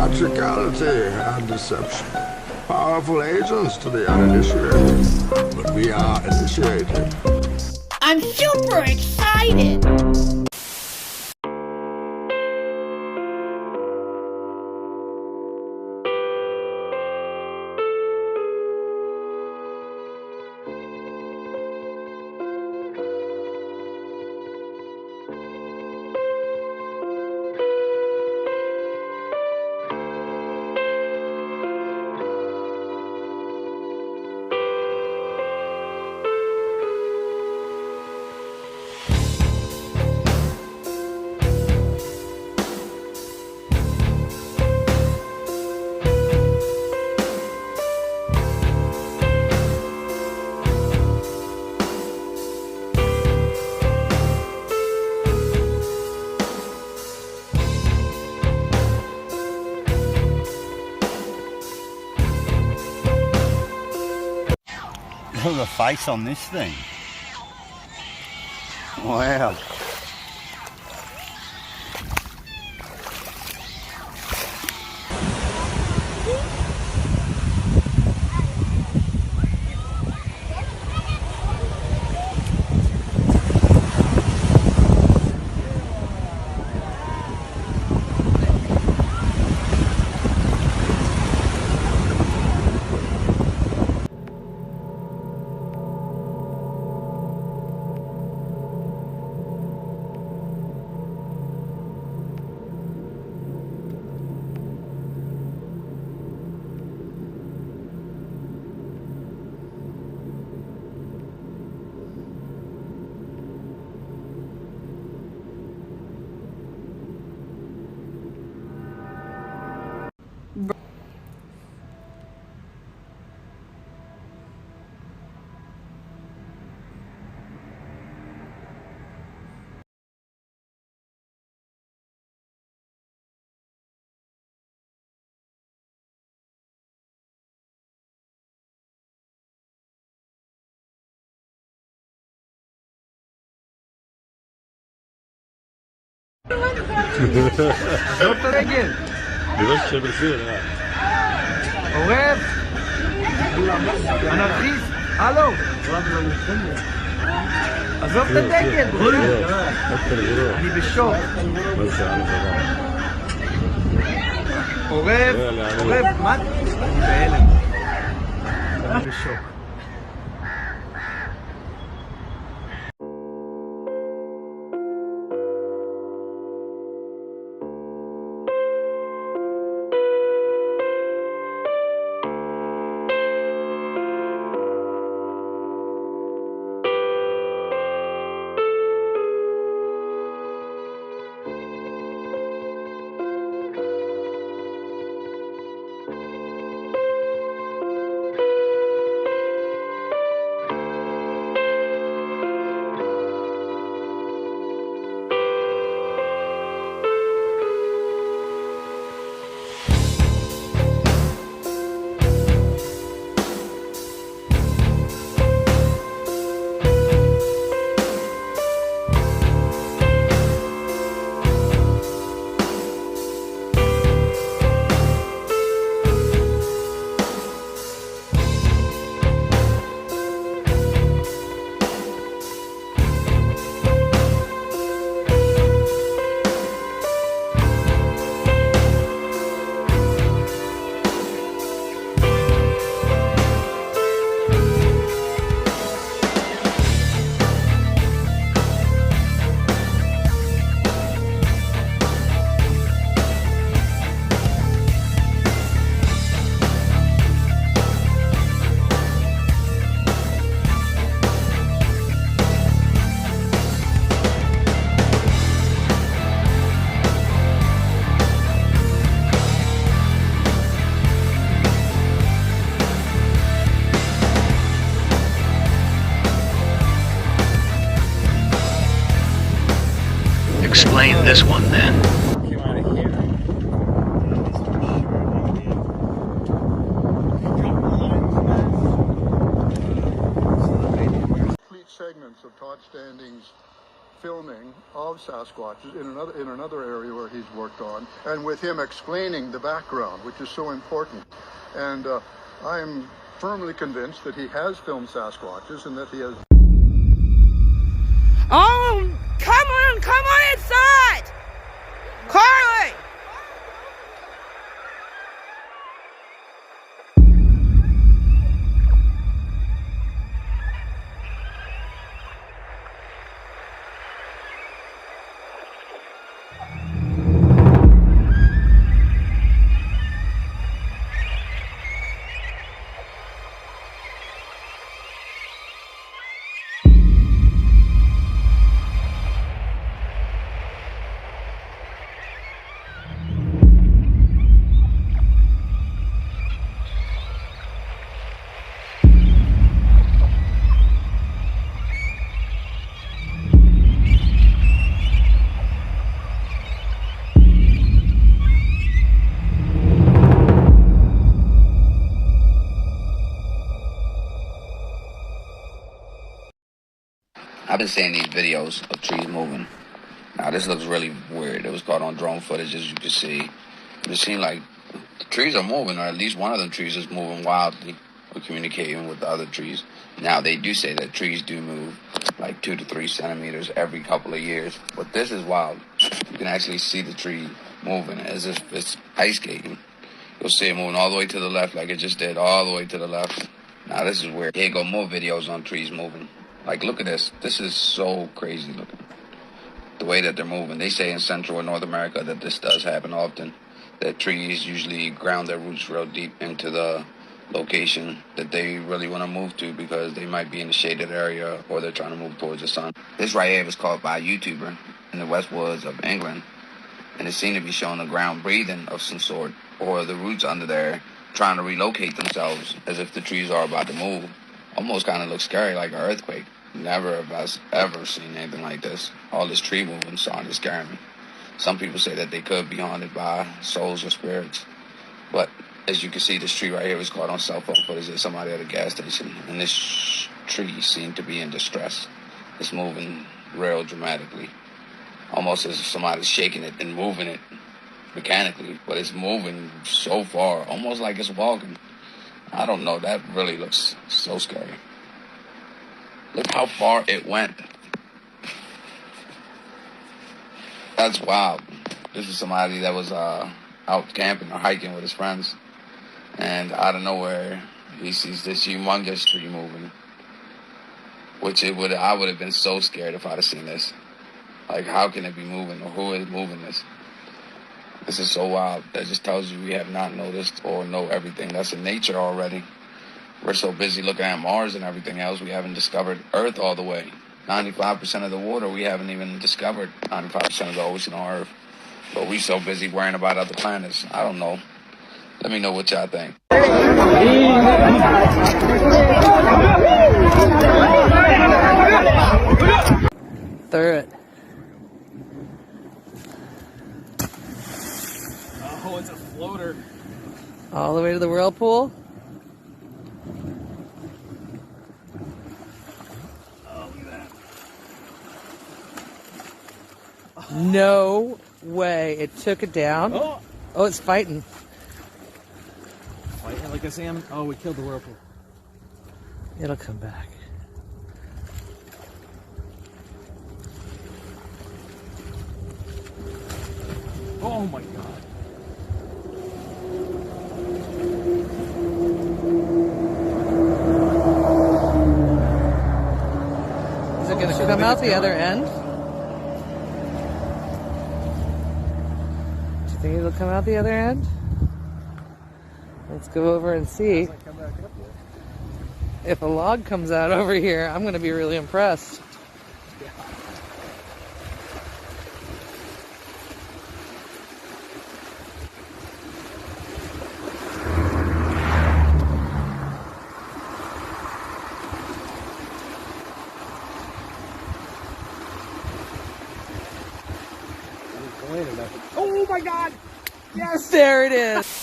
theatricality and deception. Powerful agents to the uninitiated, but we are initiated. I'm super excited! Look at the face on this thing. Wow. עזוב את הרגל. לראות שבסדר, עורב. אנרכיסט. הלו. עזוב את הדגל. אני בשוק. עורב. עורב. מה? אני בהלם. אני בשוק. Explain this one then. Complete segments of taut standings filming of Sasquatches in another area where he's worked on, and with him explaining the background, which is so important. And I'm firmly convinced that he has filmed Sasquatches and that he has... Oh, come on inside! Carly! I've been seeing these videos of trees moving. Now this looks really weird. It was caught on drone footage, as you can see. It seems like the trees are moving, or at least one of the trees is moving wildly or communicating with the other trees. Now they do say that trees do move like 2 to 3 centimeters every couple of years, but this is wild. You can actually see the tree moving as if it's ice skating. You'll see it moving all the way to the left like it just did, all the way to the left. Now this is weird. Here go more videos on trees moving. Like, look at this. This is so crazy looking. The way that they're moving. They say in Central and North America that this does happen often. That trees usually ground their roots real deep into the location that they really want to move to because they might be in a shaded area or they're trying to move towards the sun. This right here was caught by a YouTuber in the West Woods of England. And it seemed to be showing the ground breathing of some sort, or the roots under there trying to relocate themselves as if the trees are about to move. Almost kind of looks scary, like an earthquake. Never have I ever seen anything like this. All this tree moving started to scare me. Some people say that they could be haunted by souls or spirits. But as you can see, this tree right here was caught on cell phone footage of somebody at a gas station. And this tree seemed to be in distress. It's moving real dramatically. Almost as if somebody's shaking it and moving it mechanically. But it's moving so far, almost like it's walking. I don't know, that really looks so scary. Look how far it went. That's wild. This is somebody that was out camping or hiking with his friends. And out of nowhere, he sees this humongous tree moving. Which I would have been so scared if I'd have seen this. Like, how can it be moving, or who is moving this? This is so wild. That just tells you we have not noticed or know everything that's in nature already. We're so busy looking at Mars and everything else, we haven't discovered Earth all the way. 95% of the water, we haven't even discovered 95% of the ocean on Earth. But we so busy worrying about other planets. I don't know. Let me know what y'all think. Through it. Oh, it's a floater. All the way to the whirlpool? Oh, look at that. No way. It took it down. Oh, Oh, it's fighting. fighting like a salmon. Oh, we killed the whirlpool. It'll come back. Oh my god. Is it going to come out the other end? Do you think it'll come out the other end? Let's go over and see. If a log comes out over here, I'm going to be really impressed. Oh my god! Yes! There it is.